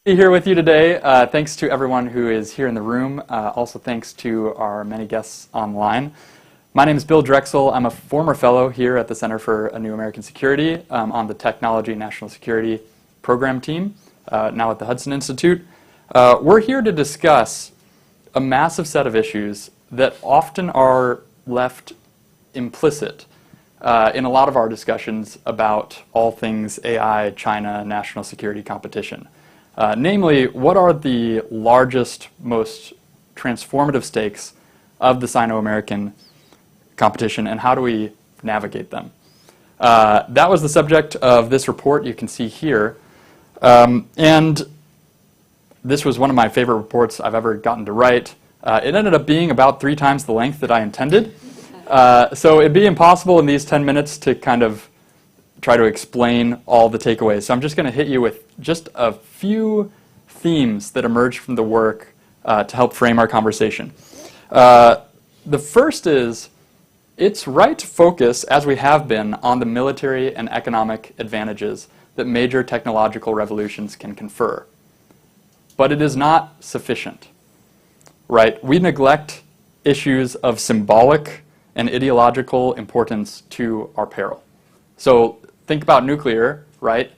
Be here with you today. Thanks to everyone who is here in the room. Also thanks to our many guests online. My name is Bill Drexel. I'm a former fellow here at the Center for a New American Security on the Technology and National Security program team, now at the Hudson Institute. We're here to discuss a massive set of issues that often are left implicit in a lot of our discussions about all things AI, China, national security competition. Namely, what are the largest, most transformative stakes of the Sino-American competition, and how do we navigate them? That was the subject of this report you can see here. And this was one of my favorite reports I've ever gotten to write. It ended up being about 3 times the length that I intended. So it'd be impossible in these 10 minutes to kind of try to explain all the takeaways. So I'm just going to hit you with just a few themes that emerged from the work to help frame our conversation. The first is, it's right to focus, as we have been, on the military and economic advantages that major technological revolutions can confer. But it is not sufficient, right? We neglect issues of symbolic and ideological importance to our peril. So think about nuclear, right?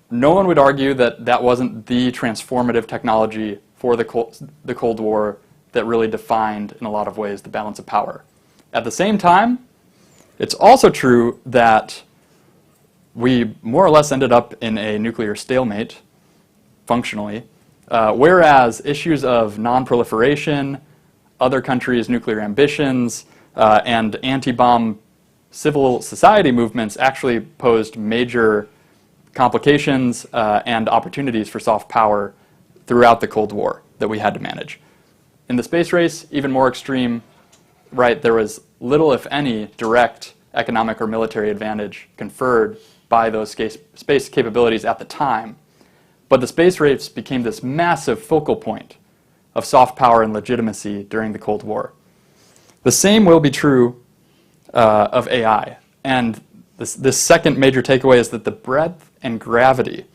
No one would argue that that wasn't the transformative technology for the Cold War that really defined, in a lot of ways, the balance of power. At the same time, it's also true that we more or less ended up in a nuclear stalemate, functionally, whereas issues of non-proliferation, other countries' nuclear ambitions, and anti-bomb civil society movements actually posed major complications and opportunities for soft power throughout the Cold War that we had to manage. In the space race, even more extreme, right, there was little, if any, direct economic or military advantage conferred by those space capabilities at the time. But the space race became this massive focal point of soft power and legitimacy during the Cold War. The same will be true of AI. And this second major takeaway is that the breadth and gravity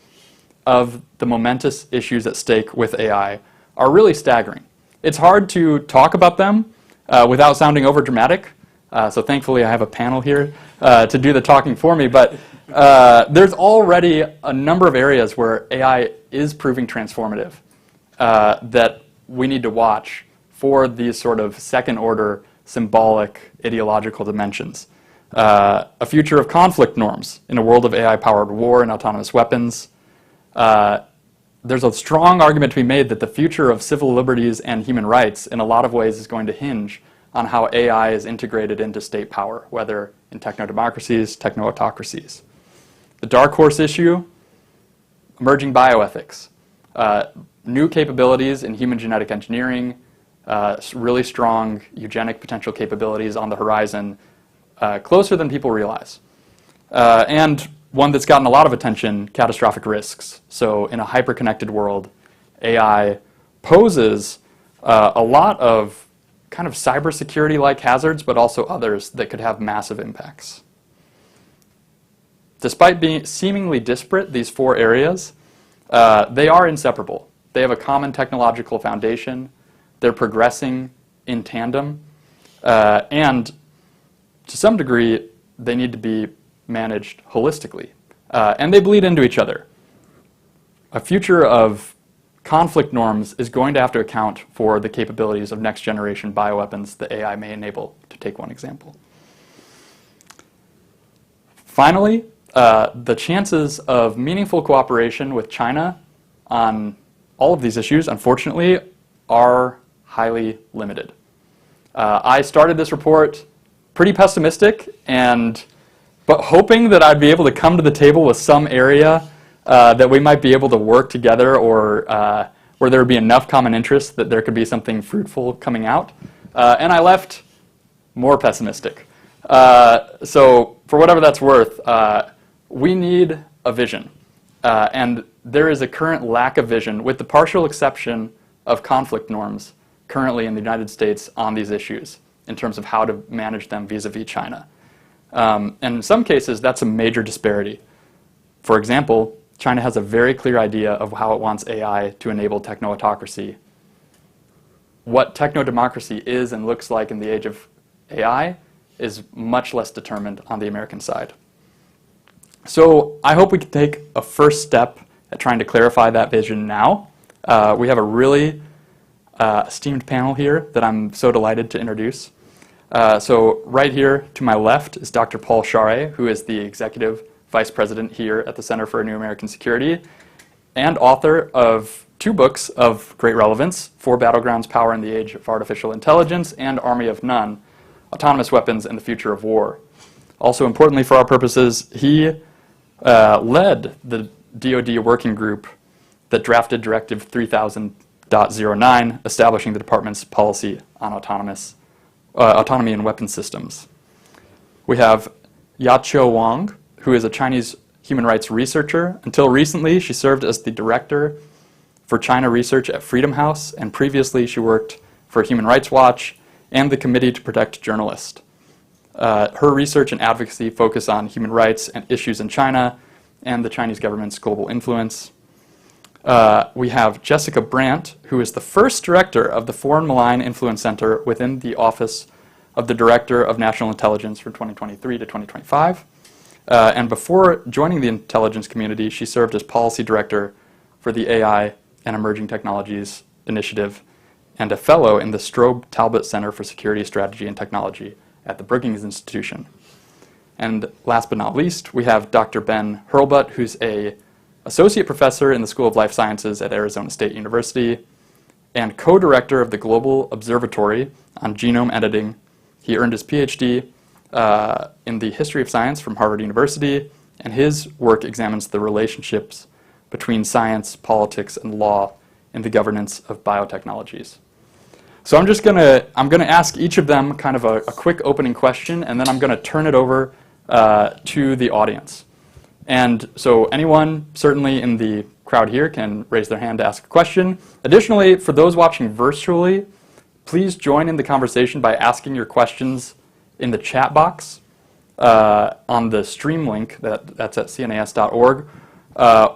of the momentous issues at stake with AI are really staggering. It's hard to talk about them without sounding overdramatic. So thankfully I have a panel here to do the talking for me. But there's already a number of areas where AI is proving transformative that we need to watch for these sort of second-order symbolic ideological dimensions. A future of conflict norms in a world of AI-powered war and autonomous weapons. There's a strong argument to be made that the future of civil liberties and human rights in a lot of ways is going to hinge on how AI is integrated into state power, whether in techno-democracies, techno-autocracies. The dark horse issue, emerging bioethics. New capabilities in human genetic engineering, really strong eugenic potential capabilities on the horizon, closer than people realize. And one that's gotten a lot of attention, catastrophic risks. So in a hyper-connected world, AI poses a lot of kind of cybersecurity-like hazards, but also others that could have massive impacts. Despite being seemingly disparate, these 4 areas, they are inseparable. They have a common technological foundation. They're progressing in tandem. And to some degree, they need to be managed holistically. And they bleed into each other. A future of conflict norms is going to have to account for the capabilities of next-generation bioweapons that AI may enable, to take one example. Finally, the chances of meaningful cooperation with China on all of these issues, unfortunately, are highly limited. I started this report pretty pessimistic, but hoping that I'd be able to come to the table with some area that we might be able to work together, or where there would be enough common interest that there could be something fruitful coming out. And I left more pessimistic. So for whatever that's worth, we need a vision. And there is a current lack of vision, with the partial exception of conflict norms currently in the United States on these issues in terms of how to manage them vis-a-vis China. And in some cases, that's a major disparity. For example, China has a very clear idea of how it wants AI to enable techno-autocracy. What techno-democracy is and looks like in the age of AI is much less determined on the American side. So I hope we can take a first step at trying to clarify that vision now. We have a really esteemed panel here that I'm so delighted to introduce. So right here to my left is Dr. Paul Charest, who is the Executive Vice President here at the Center for a New American Security and author of 2 books of great relevance, For Battlegrounds, Power in the Age of Artificial Intelligence, and Army of None, Autonomous Weapons and the Future of War. Also importantly for our purposes, he led the DoD working group that drafted Directive 3000.09, establishing the department's policy on autonomy in weapons systems. We have Yaqiu Wang, who is a Chinese human rights researcher. Until recently, she served as the director for China research at Freedom House, and previously she worked for Human Rights Watch and the Committee to Protect Journalists. Her research and advocacy focus on human rights and issues in China and the Chinese government's global influence. We have Jessica Brandt, who is the first director of the Foreign Malign Influence Center within the Office of the Director of National Intelligence from 2023 to 2025. And before joining the intelligence community, she served as policy director for the AI and Emerging Technologies Initiative and a fellow in the Strobe Talbot Center for Security Strategy and Technology at the Brookings Institution. And last but not least, we have Dr. Ben Hurlbut, who's an associate professor in the School of Life Sciences at Arizona State University and co-director of the Global Observatory on Genome Editing. He earned his PhD in the history of science from Harvard University, and his work examines the relationships between science, politics, and law in the governance of biotechnologies. So I'm gonna ask each of them kind of a quick opening question, and then I'm gonna turn it over to the audience. And so anyone certainly in the crowd here can raise their hand to ask a question. Additionally, for those watching virtually, please join in the conversation by asking your questions in the chat box on the stream link that's at cnas.org,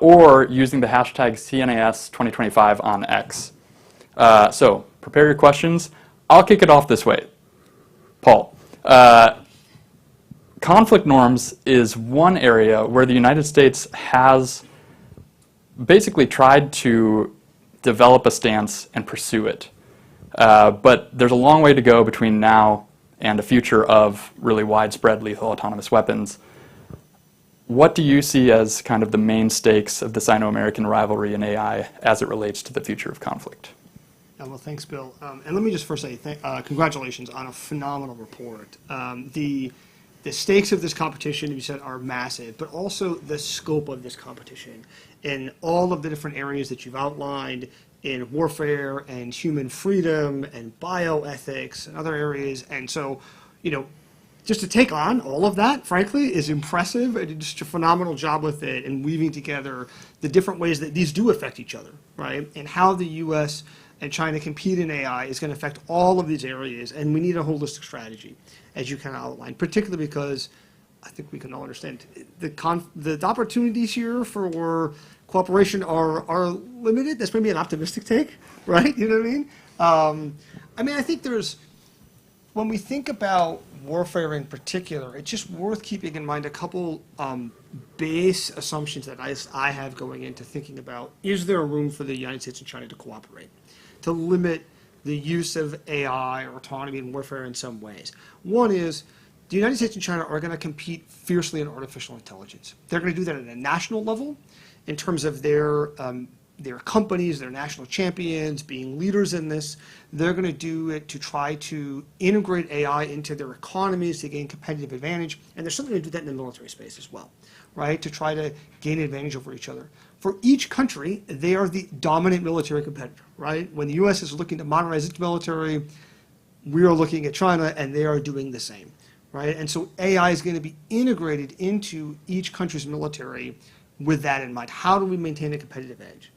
or using the hashtag CNAS 2025 on X. So prepare your questions. I'll kick it off this way. Paul, conflict norms is one area where the United States has basically tried to develop a stance and pursue it. But there's a long way to go between now and a future of really widespread lethal autonomous weapons. What do you see as kind of the main stakes of the Sino-American rivalry in AI as it relates to the future of conflict? Well, thanks, Bill. And let me just first say congratulations on a phenomenal report. The stakes of this competition, you said, are massive, but also the scope of this competition in all of the different areas that you've outlined in warfare and human freedom and bioethics and other areas. And so, just to take on all of that, frankly, is impressive. And just a phenomenal job with it and weaving together the different ways that these do affect each other, right? And how the U.S. and China compete in AI is going to affect all of these areas. And we need a holistic strategy, as you kind of outlined, particularly because I think we can all understand the opportunities here for cooperation are limited. That's maybe an optimistic take, right? You know what I mean? I think when we think about warfare in particular, it's just worth keeping in mind a couple base assumptions that I have going into thinking about, is there a room for the United States and China to cooperate, to limit the use of AI or autonomy in warfare in some ways? One is the United States and China are going to compete fiercely in artificial intelligence. They're going to do that at a national level in terms of their companies, their national champions, being leaders in this. They're going to do it to try to integrate AI into their economies to gain competitive advantage. And they're certainly going to do that in the military space as well, right, to try to gain advantage over each other. For each country, they are the dominant military competitor, right? When the U.S. is looking to modernize its military, we are looking at China, and they are doing the same, right? And so AI is going to be integrated into each country's military with that in mind. How do we maintain a competitive edge?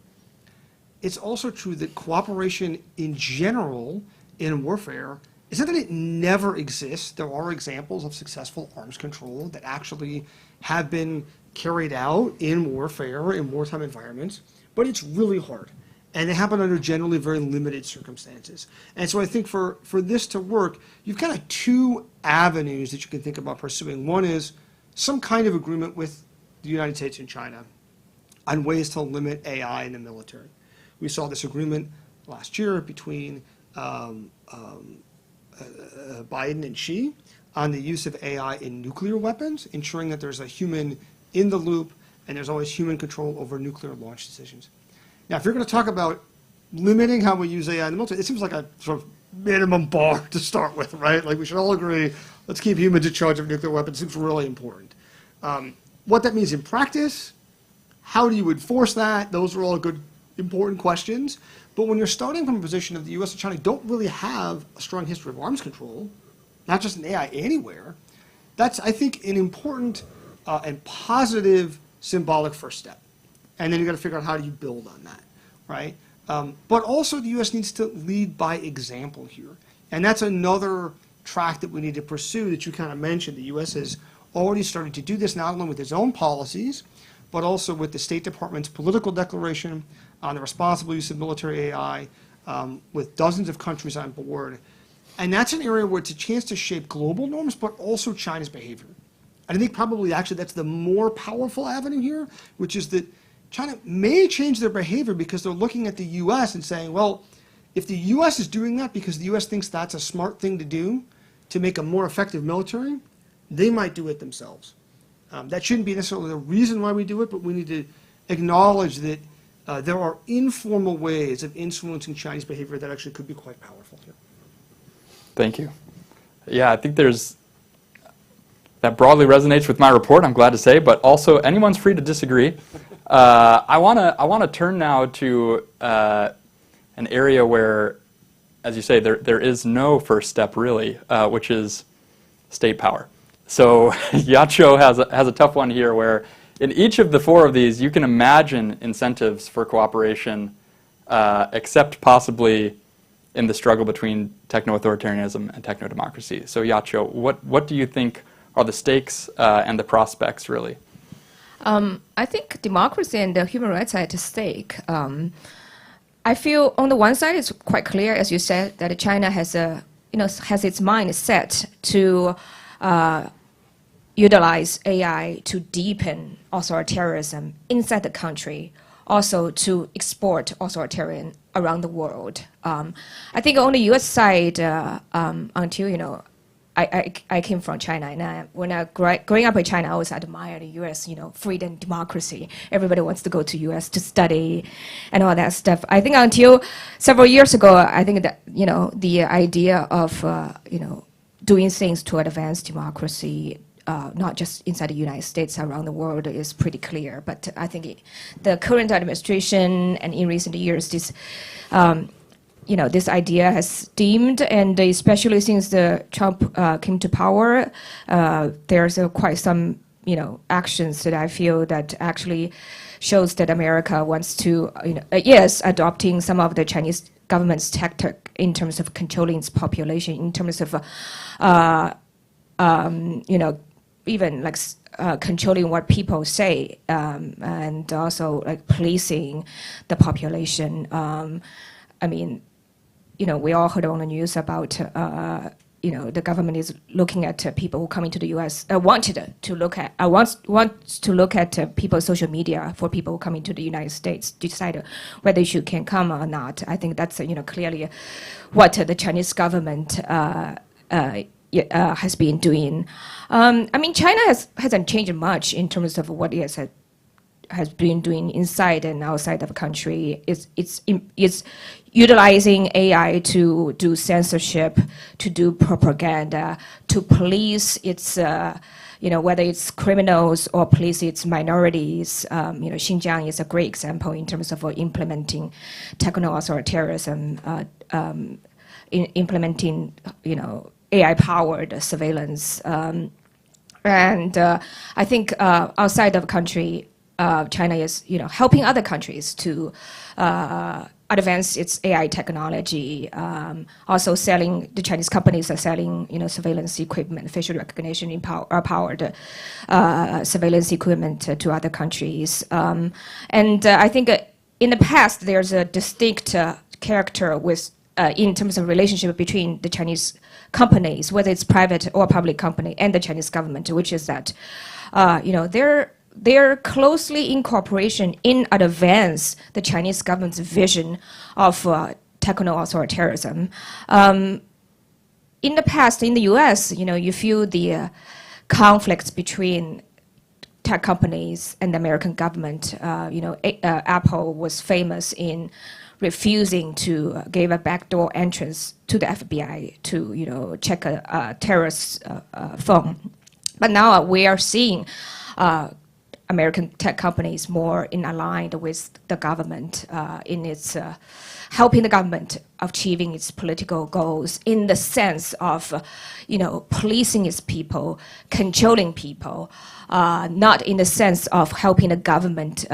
It's also true that cooperation in general in warfare It's not that it never exists. There are examples of successful arms control that actually have been carried out in warfare, in wartime environments, but it's really hard. And they happen under generally very limited circumstances. And so I think for this to work, you've kind of two avenues that you can think about pursuing. One is some kind of agreement with the United States and China on ways to limit AI in the military. We saw this agreement last year between Biden and Xi on the use of AI in nuclear weapons, ensuring that there's a human in the loop and there's always human control over nuclear launch decisions. Now, if you're going to talk about limiting how we use AI in the military, it seems like a sort of minimum bar to start with, right? Like we should all agree, let's keep humans in charge of nuclear weapons. It seems really important. What that means in practice, how do you enforce that? Those are all good, important questions. But when you're starting from a position of the U.S. and China don't really have a strong history of arms control, not just in AI, anywhere, that's, I think, an important and positive symbolic first step. And then you've got to figure out how do you build on that, right? But also the U.S. needs to lead by example here. And that's another track that we need to pursue that you kind of mentioned. The U.S. has already started to do this not only with its own policies, but also with the State Department's political declaration on the responsible use of military AI, with dozens of countries on board. And that's an area where it's a chance to shape global norms, but also China's behavior. And I think probably actually that's the more powerful avenue here, which is that China may change their behavior because they're looking at the U.S. and saying, well, if the U.S. is doing that because the U.S. thinks that's a smart thing to do to make a more effective military, they might do it themselves. That shouldn't be necessarily the reason why we do it, but we need to acknowledge that there are informal ways of influencing Chinese behavior that actually could be quite powerful here. Thank you. Yeah, I think that broadly resonates with my report, I'm glad to say, but also anyone's free to disagree. I want to turn now to an area where, as you say, there is no first step really, which is state power. So Yacho has a tough one here where in each of the four of these, you can imagine incentives for cooperation, except possibly in the struggle between techno-authoritarianism and techno-democracy. So Yacho, what do you think are the stakes and the prospects really? I think democracy and human rights are at stake. I feel on the one side it's quite clear, as you said, that China has its mind set to utilize AI to deepen authoritarianism inside the country, also to export authoritarian around the world. I think on the U.S. side, until I came from China, and when I growing up in China, I always admired the U.S. Freedom, democracy. Everybody wants to go to U.S. to study, and all that stuff. I think until several years ago, I think that the idea of doing things to advance democracy, not just inside the United States, around the world, is pretty clear. But I think the current administration and in recent years, this idea has dimmed, and especially since the Trump came to power, there's quite some actions that I feel that actually shows that America wants to yes, adopting some of the Chinese government's tactic in terms of controlling its population, in terms of even like controlling what people say, and also like policing the population. We all heard on the news about, the government is looking at people who come into the U.S. wants to look at people's social media for people who come into the United States, decide whether you can come or not. I think that's clearly what the Chinese government has been doing. China hasn't changed much in terms of what it has been doing inside and outside of the country. It's utilizing AI to do censorship, to do propaganda, to police its, whether it's criminals or police its minorities. Xinjiang is a great example in terms of implementing techno-authoritarianism, implementing, AI-powered surveillance. And I think outside of the country, China is, helping other countries to advance its AI technology. Also selling, the Chinese companies are selling, surveillance equipment, facial recognition, powered surveillance equipment to other countries. And I think in the past, there's a distinct character with, in terms of relationship between the Chinese companies, whether it's private or public company, and the Chinese government, which is that, they're closely in cooperation in advance the Chinese government's vision of techno-authoritarianism. In the past, in the US, you feel the conflicts between tech companies and the American government. Apple was famous in refusing to give a backdoor entrance to the FBI to, check a terrorist phone. But now we are seeing American tech companies more in aligned with the government in its helping the government achieving its political goals in the sense of, policing its people, controlling people, not in the sense of helping the government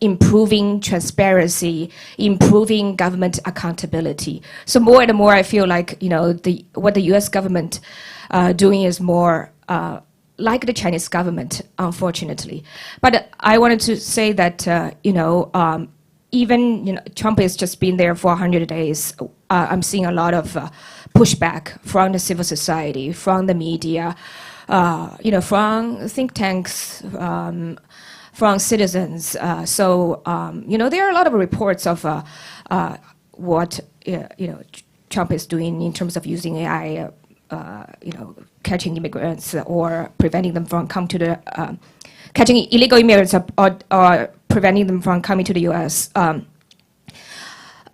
improving transparency, improving government accountability. So more and more, I feel like what the U.S. government doing is more like the Chinese government, unfortunately. But I wanted to say that, even Trump has just been there for 100 days. I'm seeing a lot of pushback from the civil society, from the media, from think tanks, from citizens. So, there are a lot of reports of what Trump is doing in terms of using AI. Catching immigrants or preventing them from coming to the catching illegal immigrants or preventing them from coming to the U.S.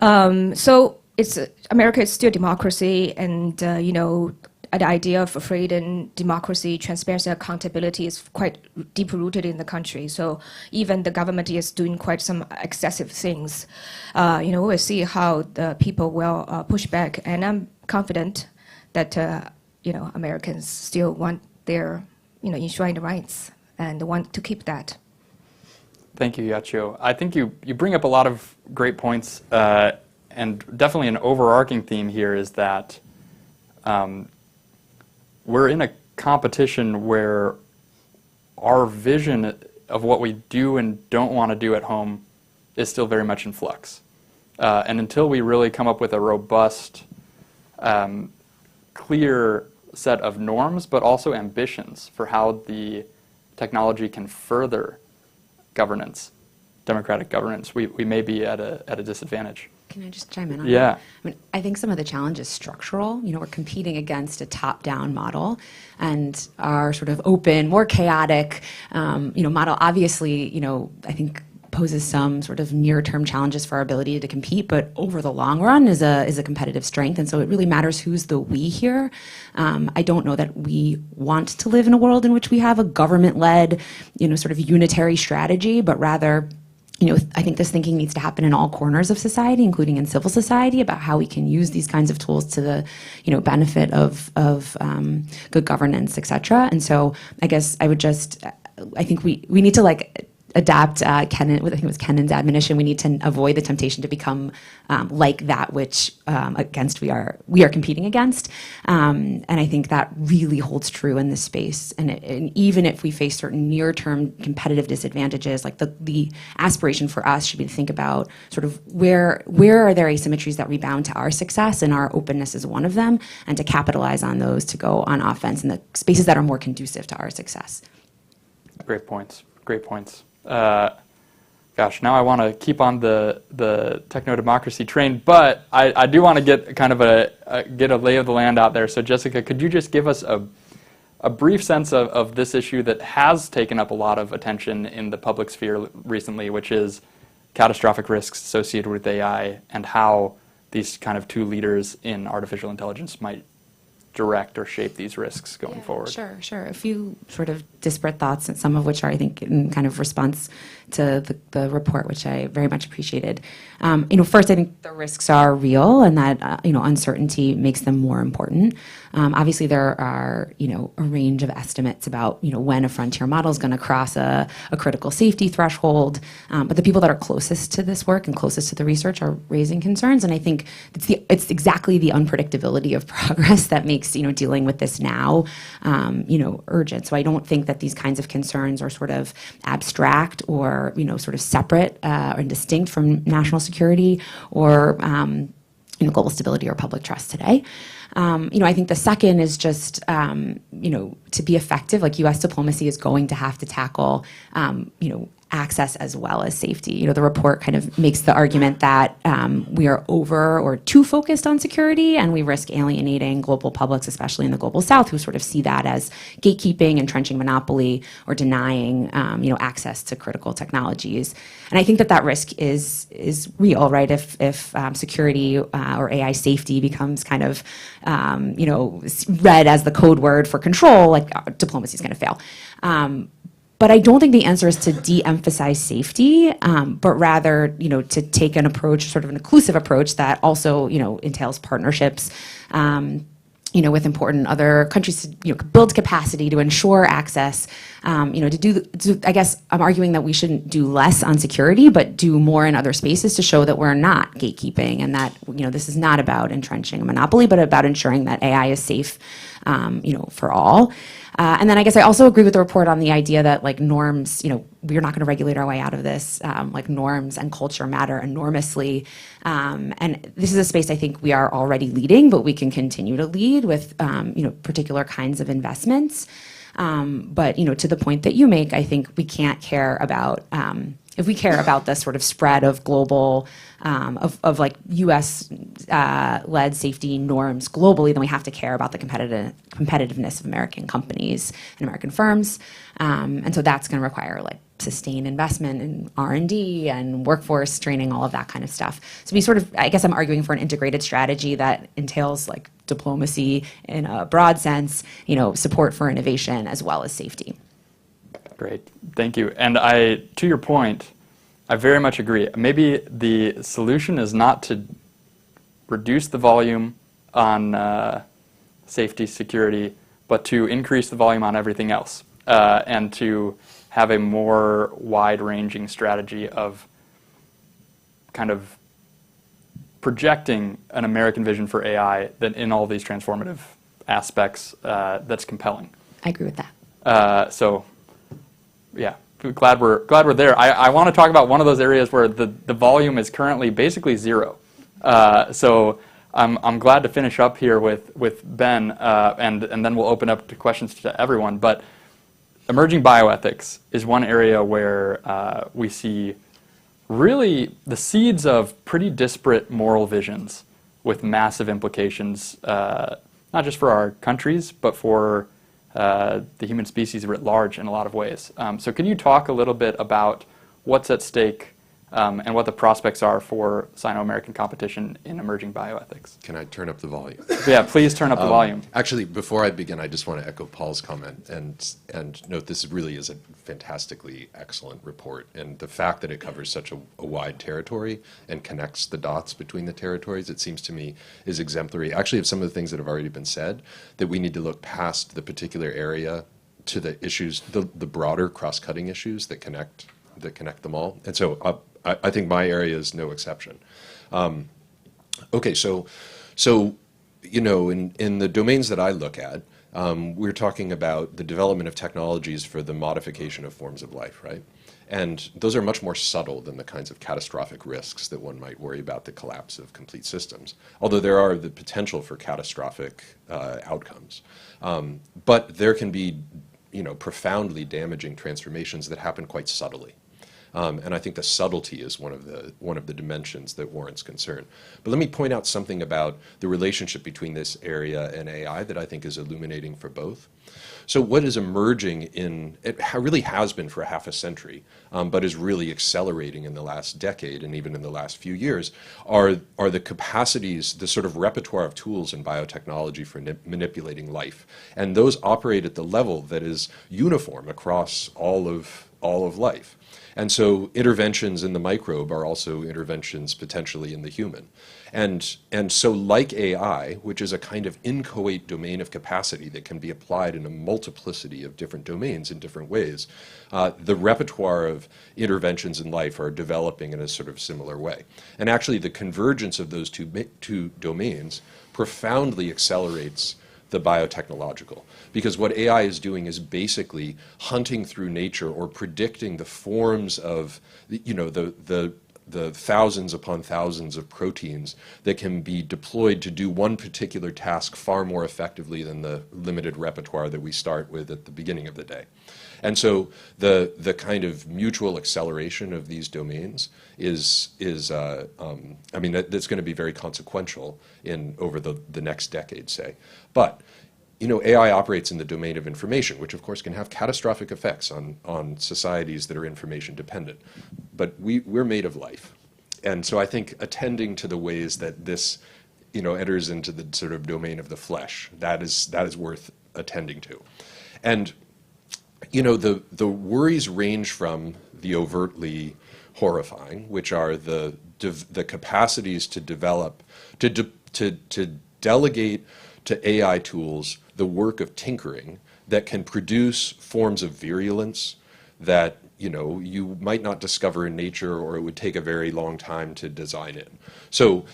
So America is still democracy, and the idea of freedom, democracy, transparency, accountability is quite deep rooted in the country. So even the government is doing quite some excessive things. We'll see how the people will push back, and I'm confident that Americans still want their enshrined rights and want to keep that. Thank you, Yachio. I think you bring up a lot of great points, and definitely an overarching theme here is that we're in a competition where our vision of what we do and don't want to do at home is still very much in flux. And until we really come up with a robust, clear set of norms, but also ambitions for how the technology can further governance, democratic governance, we may be at a disadvantage. Can I just chime in on Yeah. that? I mean, I think some of the challenge is structural. We're competing against a top-down model, and our sort of open, more chaotic, model obviously, I think poses some sort of near-term challenges for our ability to compete, but over the long run is a competitive strength. And so it really matters who's the we here. I don't know that we want to live in a world in which we have a government-led, sort of unitary strategy, but rather, I think this thinking needs to happen in all corners of society, including in civil society, about how we can use these kinds of tools to the, benefit of good governance, et cetera. And so I guess I think we need to adapt Kenan, I think it was Kenan's admonition. We need to avoid the temptation to become like that which against we are competing against, and I think that really holds true in this space. And even if we face certain near-term competitive disadvantages, like the aspiration for us should be to think about sort of where are there asymmetries that rebound to our success, and our openness is one of them, and to capitalize on those to go on offense in the spaces that are more conducive to our success. Great points. Great points. Gosh, now I want to keep on the techno-democracy train, but I do want to get kind of get a lay of the land out there. So Jessica, could you just give us a brief sense of this issue that has taken up a lot of attention in the public sphere recently, which is catastrophic risks associated with AI, and how these kind of two leaders in artificial intelligence might direct or shape these risks going Yeah, forward? Sure. A few sort of disparate thoughts, and some of which are, I think, in kind of response to the report, which I very much appreciated. First, I think the risks are real, and that uncertainty makes them more important. Obviously, there are a range of estimates about when a frontier model is going to cross a critical safety threshold. But the people that are closest to this work and closest to the research are raising concerns, and I think it's exactly the unpredictability of progress that makes dealing with this now urgent. So I don't think that these kinds of concerns are sort of abstract or sort of separate or distinct from national security or global stability or public trust today. I think the second is just, to be effective, like U.S. diplomacy is going to have to tackle, access as well as safety. The report kind of makes the argument that we are over or too focused on security, and we risk alienating global publics, especially in the global south, who sort of see that as gatekeeping, entrenching monopoly, or denying access to critical technologies. And I think that risk is real, right? If security or AI safety becomes kind of read as the code word for control, like diplomacy is going to fail. But I don't think the answer is to de-emphasize safety, but rather, to take an approach, sort of an inclusive approach that also, entails partnerships, with important other countries to build capacity to ensure access. I guess I'm arguing that we shouldn't do less on security, but do more in other spaces to show that we're not gatekeeping and that this is not about entrenching a monopoly, but about ensuring that AI is safe, for all. And then I guess I also agree with the report on the idea that norms, we're not going to regulate our way out of this. Norms and culture matter enormously. And this is a space I think we are already leading, but we can continue to lead with, particular kinds of investments. But, to the point that you make, I think we can't care about, if we care about the sort of spread of global, of U.S. led safety norms globally, then we have to care about the competitiveness of American companies and American firms. And so that's going to require sustained investment in R&D and workforce training, all of that kind of stuff. So I guess I'm arguing for an integrated strategy that entails diplomacy in a broad sense, support for innovation as well as safety. Great, thank you. And to your point, I very much agree. Maybe the solution is not to reduce the volume on safety, security, but to increase the volume on everything else, and to have a more wide-ranging strategy of kind of projecting an American vision for AI that in all these transformative aspects that's compelling. I agree with that. So, yeah, glad we're there. I want to talk about one of those areas where the volume is currently basically zero. So I'm glad to finish up here with Ben, and then we'll open up to questions to everyone. But emerging bioethics is one area where we see really the seeds of pretty disparate moral visions with massive implications, not just for our countries, but for the human species writ large in a lot of ways. So can you talk a little bit about what's at stake and what the prospects are for Sino-American competition in emerging bioethics? Can I turn up the volume? Yeah, please turn up the volume. Actually, before I begin, I just want to echo Paul's comment and note this really is a fantastically excellent report. And the fact that it covers such a wide territory and connects the dots between the territories, it seems to me, is exemplary. Actually, of some of the things that have already been said, that we need to look past the particular area to the issues, the broader cross-cutting issues that connect them all. And so I think my area is no exception. Okay, so in the domains that I look at, we're talking about the development of technologies for the modification of forms of life, right? And those are much more subtle than the kinds of catastrophic risks that one might worry about the collapse of complete systems, although there are the potential for catastrophic outcomes. But there can be profoundly damaging transformations that happen quite subtly. And I think the subtlety is one of the dimensions that warrants concern. But let me point out something about the relationship between this area and AI that I think is illuminating for both. So what is emerging it really has been for half a century, but is really accelerating in the last decade and even in the last few years, are the capacities, the sort of repertoire of tools in biotechnology for manipulating life. And those operate at the level that is uniform across all of life. And so interventions in the microbe are also interventions potentially in the human. And so like AI, which is a kind of inchoate domain of capacity that can be applied in a multiplicity of different domains in different ways, the repertoire of interventions in life are developing in a sort of similar way. And actually the convergence of those two domains profoundly accelerates the biotechnological. Because what AI is doing is basically hunting through nature or predicting the forms of, the thousands upon thousands of proteins that can be deployed to do one particular task far more effectively than the limited repertoire that we start with at the beginning of the day. And so the kind of mutual acceleration of these domains that's going to be very consequential over the next decade, say. But AI operates in the domain of information, which of course can have catastrophic effects on societies that are information dependent. But we're made of life. And so I think attending to the ways that this enters into the sort of domain of the flesh, that is worth attending to. And the worries range from the overtly horrifying, which are the capacities to develop, to delegate to AI tools the work of tinkering that can produce forms of virulence that you might not discover in nature, or it would take a very long time to design in. So,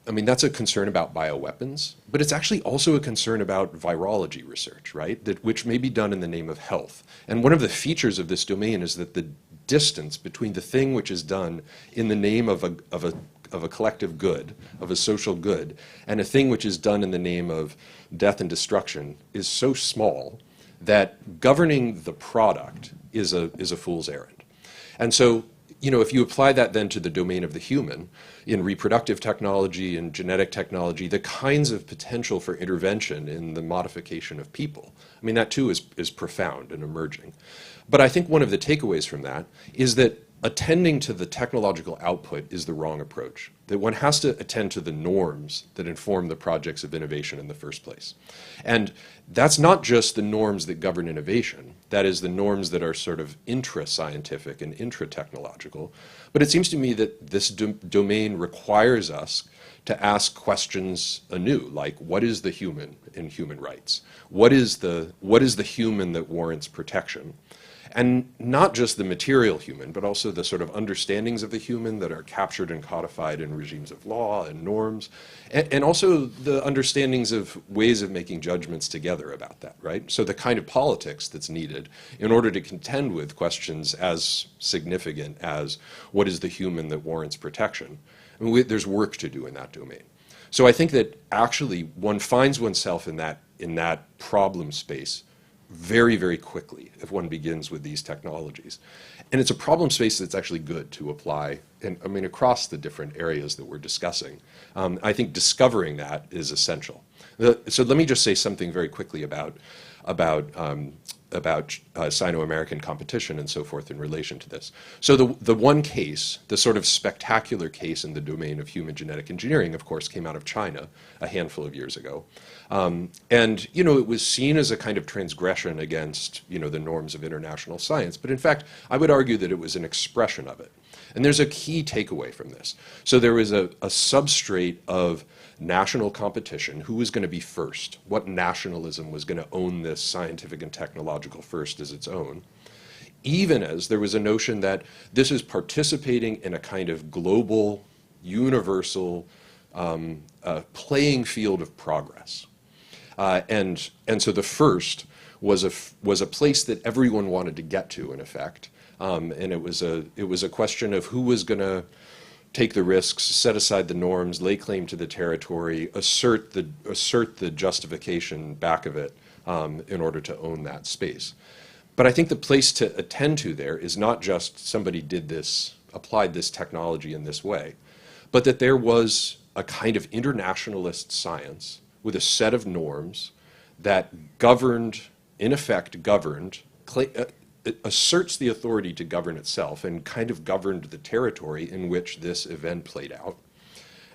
that's a concern about bioweapons, but it's actually also a concern about virology research, right? Which may be done in the name of health. And one of the features of this domain is that the distance between the thing which is done in the name of a collective good, of a social good, and a thing which is done in the name of death and destruction is so small that governing the product is a fool's errand. And so, if you apply that then to the domain of the human, in reproductive technology and genetic technology, the kinds of potential for intervention in the modification of people, that too is profound and emerging. But I think one of the takeaways from that is that attending to the technological output is the wrong approach, that one has to attend to the norms that inform the projects of innovation in the first place. And that's not just the norms that govern innovation, that is the norms that are sort of intra-scientific and intra-technological, but it seems to me that this domain requires us to ask questions anew, like what is the human in human rights? What is the human that warrants protection? And not just the material human, but also the sort of understandings of the human that are captured and codified in regimes of law and norms, and also the understandings of ways of making judgments together about that, right? So the kind of politics that's needed in order to contend with questions as significant as what is the human that warrants protection. There's work to do in that domain. So I think that actually one finds oneself in that problem space very, very quickly if one begins with these technologies. And it's a problem space that's actually good to apply across the different areas that we're discussing. I think discovering that is essential. So let me just say something very quickly about Sino-American competition and so forth in relation to this. So the one case, the sort of spectacular case in the domain of human genetic engineering, of course, came out of China a handful of years ago. And it was seen as a kind of transgression against the norms of international science. But in fact, I would argue that it was an expression of it. And there's a key takeaway from this. So there was a substrate of national competition. Who was going to be first? What nationalism was going to own this scientific and technological first as its own? Even as there was a notion that this is participating in a kind of global, universal playing field of progress. And so the first was a place that everyone wanted to get to, in effect. And it was a question of who was going to take the risks, set aside the norms, lay claim to the territory, assert the justification back of it in order to own that space. But I think the place to attend to there is not just somebody did this, applied this technology in this way, but that there was a kind of internationalist science with a set of norms that governed, in effect governed, asserts the authority to govern itself and kind of governed the territory in which this event played out.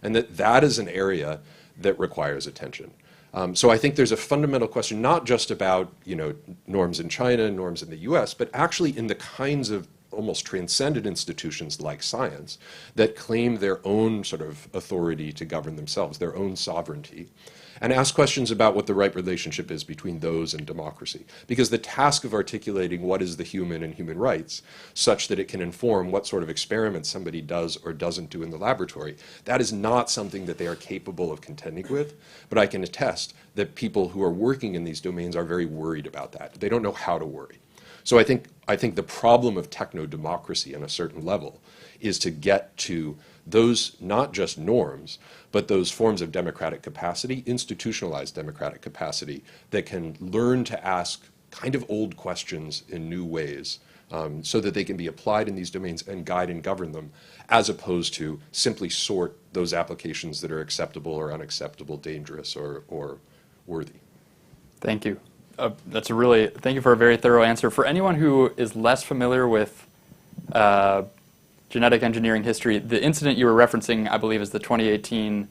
And that is an area that requires attention. So I think there's a fundamental question, not just about norms in China, norms in the US, but actually in the kinds of almost transcendent institutions like science that claim their own sort of authority to govern themselves, their own sovereignty, and ask questions about what the right relationship is between those and democracy. Because the task of articulating what is the human and human rights, such that it can inform what sort of experiments somebody does or doesn't do in the laboratory, that is not something that they are capable of contending with. But I can attest that people who are working in these domains are very worried about that. They don't know how to worry. So I think the problem of techno-democracy on a certain level is to get to those not just norms, but those forms of democratic capacity, institutionalized democratic capacity, that can learn to ask kind of old questions in new ways, so that they can be applied in these domains and guide and govern them, as opposed to simply sort those applications that are acceptable or unacceptable, dangerous or worthy. Thank you. Thank you for a very thorough answer. For anyone who is less familiar with genetic engineering history, the incident you were referencing, I believe, is the 2018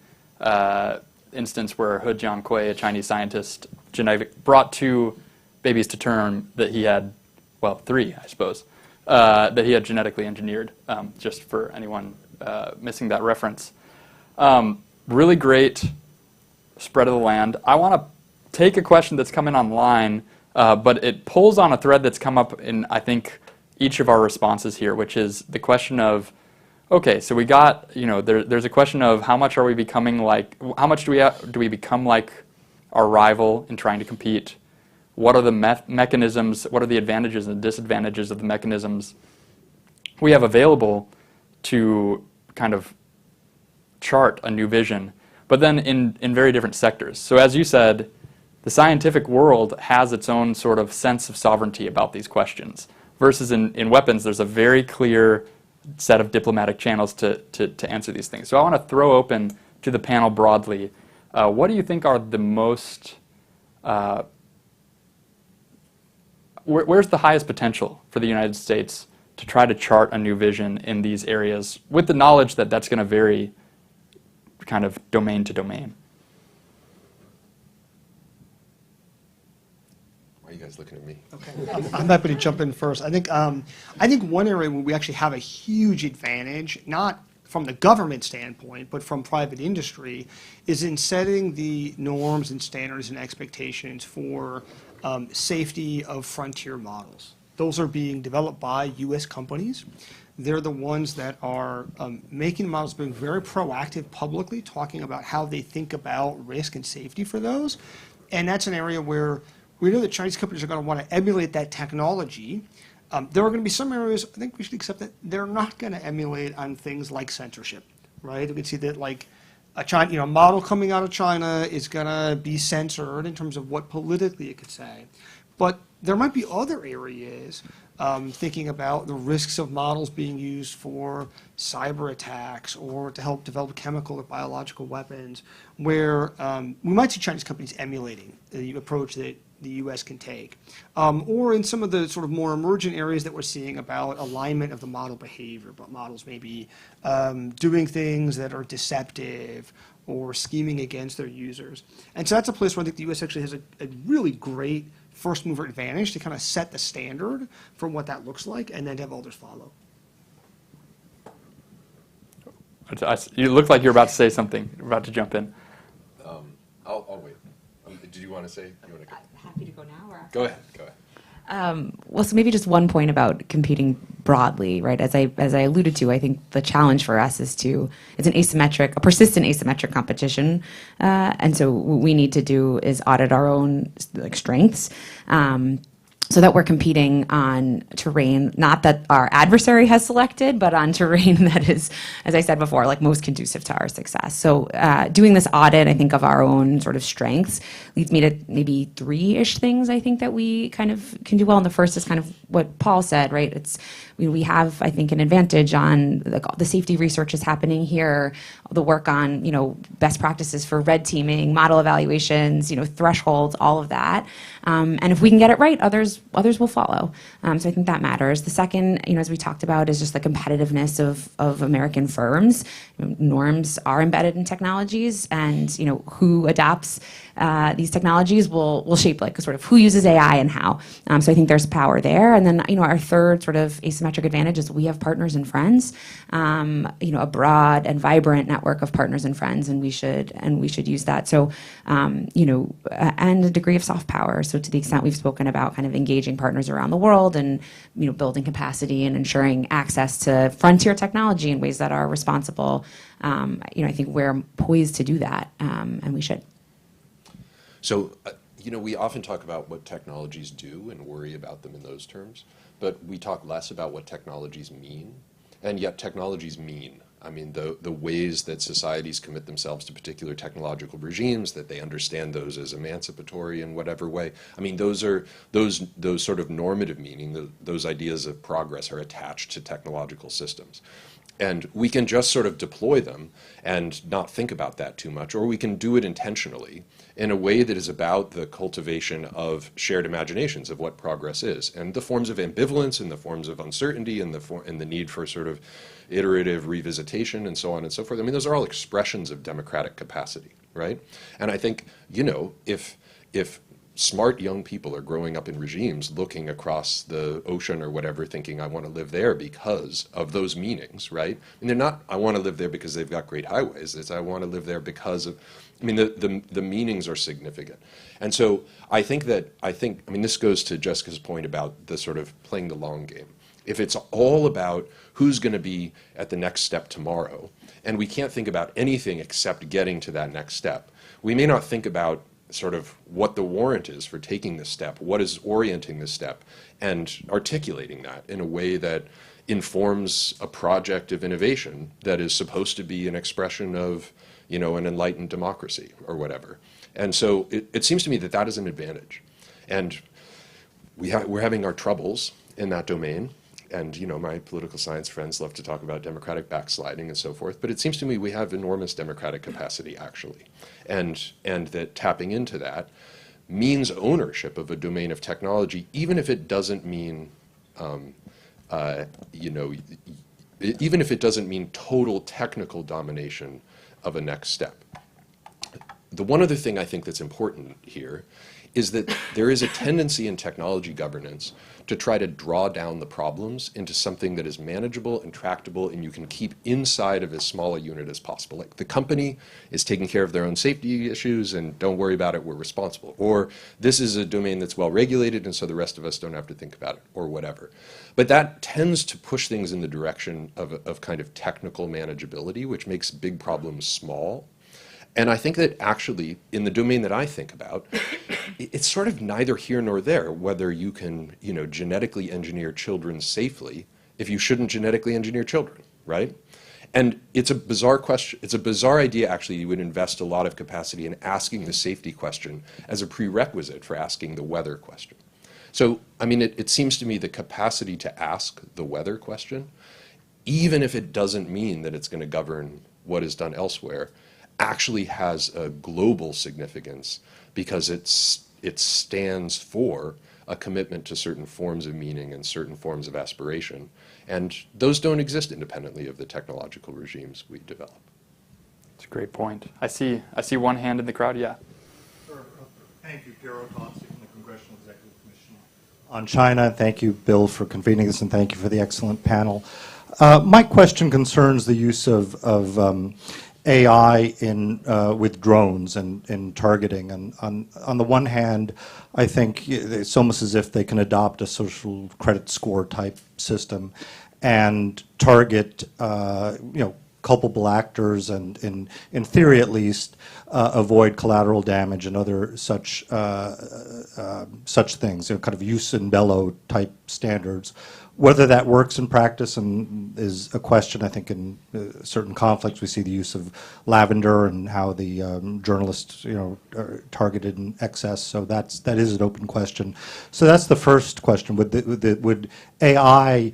instance where He Jiankui, a Chinese scientist, brought 2 babies to term that he had, well, 3, I suppose, that he had genetically engineered, just for anyone missing that reference. Really great spread of the land. I want to take a question that's come in online, but it pulls on a thread that's come up in, I think, each of our responses here, which is the question of, okay, so we got, there's a question of how much are we becoming like, how much do we become like our rival in trying to compete? What are the mechanisms, what are the advantages and disadvantages of the mechanisms we have available to kind of chart a new vision, but then in very different sectors. So as you said, the scientific world has its own sort of sense of sovereignty about these questions, versus in weapons, there's a very clear set of diplomatic channels to answer these things. So I want to throw open to the panel broadly. What do you think are the most, where's the highest potential for the United States to try to chart a new vision in these areas, with the knowledge that that's going to vary kind of domain to domain? Why are you guys looking at me? Okay, I'm happy to jump in first. I think one area where we actually have a huge advantage, not from the government standpoint, but from private industry, is in setting the norms and standards and expectations for safety of frontier models. Those are being developed by U.S. companies. They're the ones that are making models, being very proactive publicly, talking about how they think about risk and safety for those. And that's an area where we know that Chinese companies are going to want to emulate that technology. There are going to be some areas, I think we should accept that they're not going to emulate on things like censorship, right? We can see that like a model coming out of China is going to be censored in terms of what politically it could say. But there might be other areas, thinking about the risks of models being used for cyber attacks or to help develop chemical or biological weapons, where we might see Chinese companies emulating the approach that the U.S. can take. Or in some of the sort of more emergent areas that we're seeing about alignment of the model behavior, but models may be doing things that are deceptive or scheming against their users. And so that's a place where I think the U.S. actually has a really great first mover advantage to kind of set the standard for what that looks like and then have others follow. You look like you're about to say something. You're about to jump in. I'll wait. Did you want to say? You want to go? Happy to go now? Or? Go ahead. Well, so maybe just one point about competing broadly, right? As I alluded to, I think the challenge for us is it's a persistent asymmetric competition, and so what we need to do is audit our own strengths. so that we're competing on terrain, not that our adversary has selected, but on terrain that is, as I said before, like most conducive to our success. So doing this audit, I think, of our own sort of strengths leads me to maybe 3-ish things I think that we kind of can do well. And the first is kind of what Paul said, right? It's we have, I think, an advantage on the safety research is happening here, the work on, best practices for red teaming, model evaluations, thresholds, all of that. And if we can get it right, others will follow. So I think that matters. The second, as we talked about, is just the competitiveness of American firms. Norms are embedded in technologies, and who adopts these technologies will shape like sort of who uses AI and how. So I think there's power there. And then our third sort of asymmetric advantage is we have partners and friends. A broad and vibrant network of partners and friends, and we should use that. So and a degree of soft power. So to the extent we've spoken about kind of engaging partners around the world and building capacity and ensuring access to frontier technology in ways that are responsible, I think we're poised to do that, and we should. So, we often talk about what technologies do and worry about them in those terms, but we talk less about what technologies mean, and yet technologies mean. I mean, the ways that societies commit themselves to particular technological regimes, that they understand those as emancipatory in whatever way. I mean, those sort of normative meaning, those ideas of progress are attached to technological systems. And we can just sort of deploy them and not think about that too much, or we can do it intentionally in a way that is about the cultivation of shared imaginations of what progress is, and the forms of ambivalence and the forms of uncertainty and the need for sort of iterative revisitation and so on and so forth. I mean, those are all expressions of democratic capacity, right? And I think, if smart young people are growing up in regimes looking across the ocean or whatever thinking I want to live there because of those meanings, right? And they're not I want to live there because they've got great highways. It's I want to live there because of, the meanings are significant. And so I think this goes to Jessica's point about the sort of playing the long game. If it's all about who's going to be at the next step tomorrow, and we can't think about anything except getting to that next step, we may not think about sort of what the warrant is for taking this step, what is orienting this step, and articulating that in a way that informs a project of innovation that is supposed to be an expression of, an enlightened democracy or whatever. And so it seems to me that is an advantage. And we're having our troubles in that domain. And, my political science friends love to talk about democratic backsliding and so forth. But it seems to me we have enormous democratic capacity, actually. And that tapping into that means ownership of a domain of technology, even if it doesn't mean, even if it doesn't mean total technical domination of a next step. The one other thing I think that's important here is that there is a tendency in technology governance to try to draw down the problems into something that is manageable and tractable and you can keep inside of as small a unit as possible. Like the company is taking care of their own safety issues and don't worry about it, we're responsible. Or this is a domain that's well regulated and so the rest of us don't have to think about it, or whatever. But that tends to push things in the direction of kind of technical manageability, which makes big problems small. And I think that actually, in the domain that I think about, it's sort of neither here nor there whether you can, genetically engineer children safely if you shouldn't genetically engineer children, right? And it's a bizarre question. It's a bizarre idea, actually. You would invest a lot of capacity in asking the safety question as a prerequisite for asking the weather question. So, it seems to me the capacity to ask the weather question, even if it doesn't mean that it's going to govern what is done elsewhere, actually has a global significance because it stands for a commitment to certain forms of meaning and certain forms of aspiration. And those don't exist independently of the technological regimes we develop. That's a great point. I see one hand in the crowd, yeah. Sure. Thank you, Piero Tossi from the Congressional Executive Commission on China. Thank you, Bill, for convening this, and thank you for the excellent panel. My question concerns the use of AI with drones and in targeting. And on the one hand, I think it's almost as if they can adopt a social credit score type system and target culpable actors and, in theory at least, avoid collateral damage and other such things, kind of use and bellow type standards. Whether that works in practice and is a question, I think, in certain conflicts. We see the use of lavender and how the journalists, are targeted in excess. So that is an open question. So that's the first question. Would AI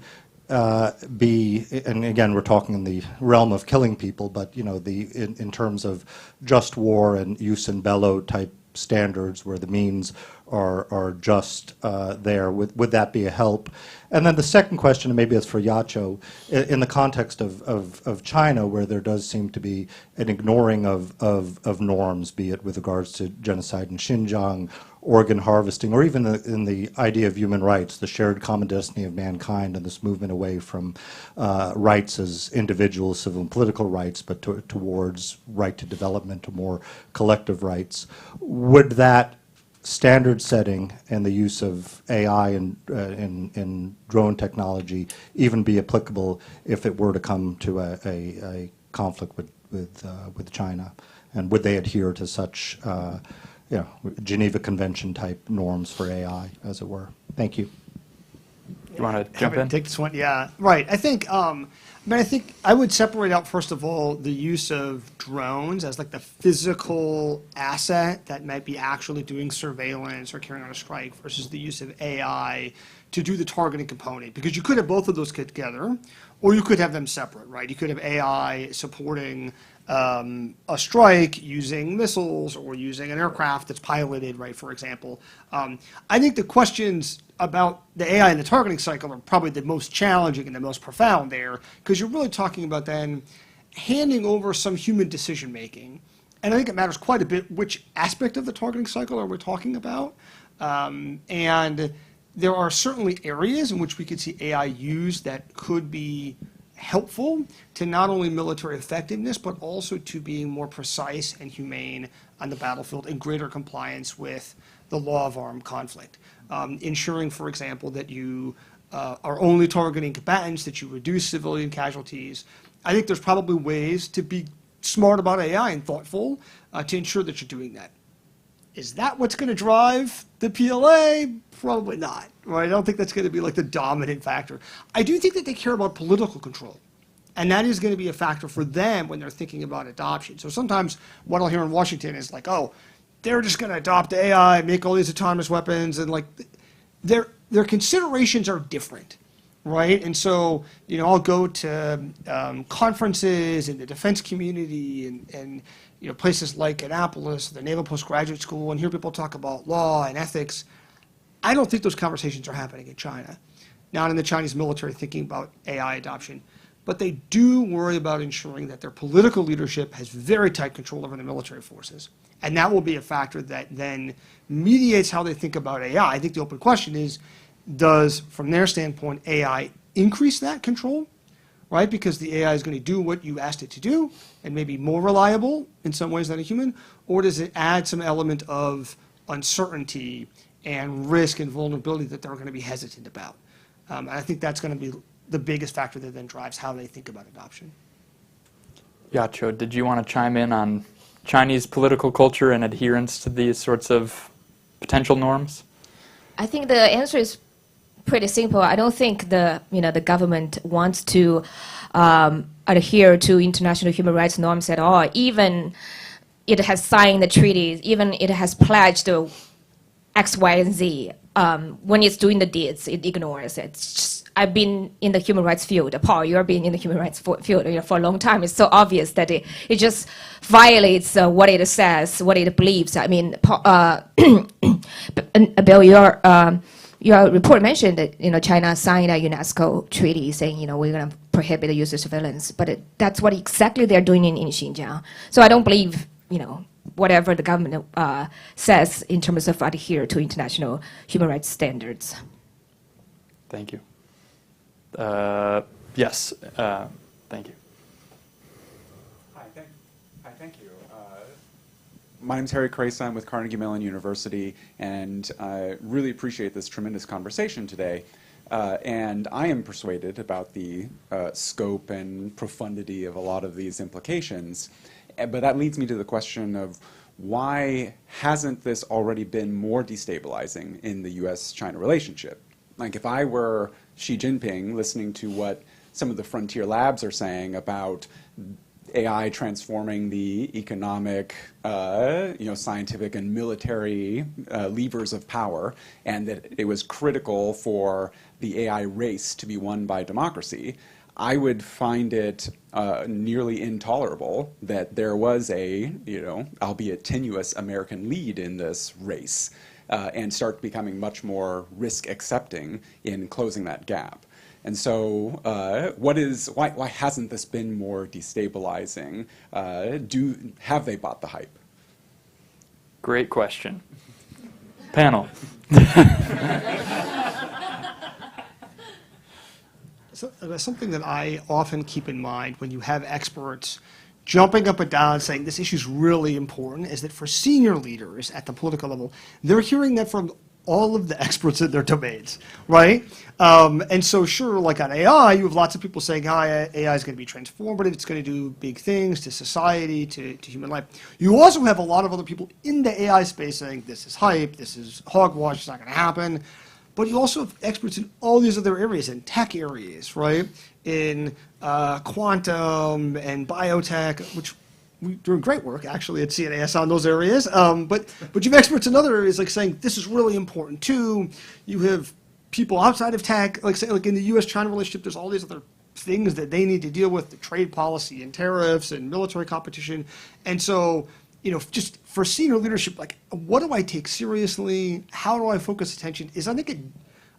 be, and again, we're talking in the realm of killing people, but in terms of just war and use and bellow type standards where the means are just there, would that be a help? And then the second question, and maybe it's for Yacho, in the context of China, where there does seem to be an ignoring of norms, be it with regards to genocide in Xinjiang, organ harvesting, or even in the idea of human rights, the shared common destiny of mankind, and this movement away from rights as individual civil and political rights, but towards right to development, to more collective rights. Would that standard setting and the use of AI and drone technology even be applicable if it were to come to a conflict with China? And would they adhere to such Geneva Convention type norms for AI, as it were? Thank you. You want to jump in? Take this one, yeah. Right. I think I would separate out, first of all, the use of drones as like the physical asset that might be actually doing surveillance or carrying out a strike versus the use of AI to do the targeting component. Because you could have both of those together, or you could have them separate, right? You could have AI supporting a strike using missiles or using an aircraft that's piloted, right, for example. I think the questions about the AI and the targeting cycle are probably the most challenging and the most profound there, because you're really talking about then handing over some human decision making. And I think it matters quite a bit which aspect of the targeting cycle are we talking about. And there are certainly areas in which we could see AI used that could be helpful to not only military effectiveness, but also to being more precise and humane on the battlefield in greater compliance with the law of armed conflict. Ensuring, for example, that you are only targeting combatants, that you reduce civilian casualties. I think there's probably ways to be smart about AI and thoughtful to ensure that you're doing that. Is that what's going to drive the PLA? Probably not, right? I don't think that's going to be like the dominant factor. I do think that they care about political control. And that is going to be a factor for them when they're thinking about adoption. So sometimes what I'll hear in Washington is like, oh, they're just going to adopt AI, make all these autonomous weapons, and like their considerations are different, right? And so, I'll go to conferences in the defense community and places like Annapolis, the Naval Postgraduate School, and hear people talk about law and ethics. I don't think those conversations are happening in China, not in the Chinese military thinking about AI adoption. But they do worry about ensuring that their political leadership has very tight control over the military forces. And that will be a factor that then mediates how they think about AI. I think the open question is, does, from their standpoint, AI increase that control? Right? Because the AI is going to do what you asked it to do and maybe more reliable in some ways than a human, or does it add some element of uncertainty and risk and vulnerability that they're going to be hesitant about? And I think that's going to be the biggest factor that then drives how they think about adoption. Yacho, did you want to chime in on Chinese political culture and adherence to these sorts of potential norms? I think the answer is pretty simple. I don't think the government wants to adhere to international human rights norms at all. Even it has signed the treaties, even it has pledged X, Y, and Z. When it's doing the deeds, it ignores it. I've been in the human rights field. Paul, you've been in the human rights field for a long time. It's so obvious that it just violates what it says, what it believes. I mean, Bill, your report mentioned that China signed a UNESCO treaty saying we're going to prohibit the use of surveillance, but that's what exactly they're doing in Xinjiang. So I don't believe whatever the government says in terms of adhere to international human rights standards. Thank you. Yes, thank you. Hi, thank you. My name is Harry Kreis. I'm with Carnegie Mellon University, and I really appreciate this tremendous conversation today. And I am persuaded about the scope and profundity of a lot of these implications. But that leads me to the question of why hasn't this already been more destabilizing in the U.S.-China relationship? Like if I were Xi Jinping listening to what some of the frontier labs are saying about AI transforming the economic, scientific and military levers of power, and that it was critical for the AI race to be won by democracy, I would find it nearly intolerable that there was a, albeit tenuous American lead in this race, and start becoming much more risk accepting in closing that gap. And so, why hasn't this been more destabilizing? Have they bought the hype? Great question. Panel. So, something that I often keep in mind when you have experts jumping up and down saying this issue is really important is that for senior leaders at the political level, they're hearing that from all of the experts in their domains, right? And so sure, like on AI, you have lots of people saying, AI is going to be transformative, it's going to do big things to society, to human life. You also have a lot of other people in the AI space saying this is hype, this is hogwash, it's not going to happen. But you also have experts in all these other areas, in tech areas, right? In quantum and biotech, which we're doing great work actually at CNAS on those areas. But you have experts in other areas like saying this is really important too. You have people outside of tech, like say like in the U.S.-China relationship, there's all these other things that they need to deal with, the trade policy and tariffs and military competition. And so, just for senior leadership, like what do I take seriously? How do I focus attention? Is I think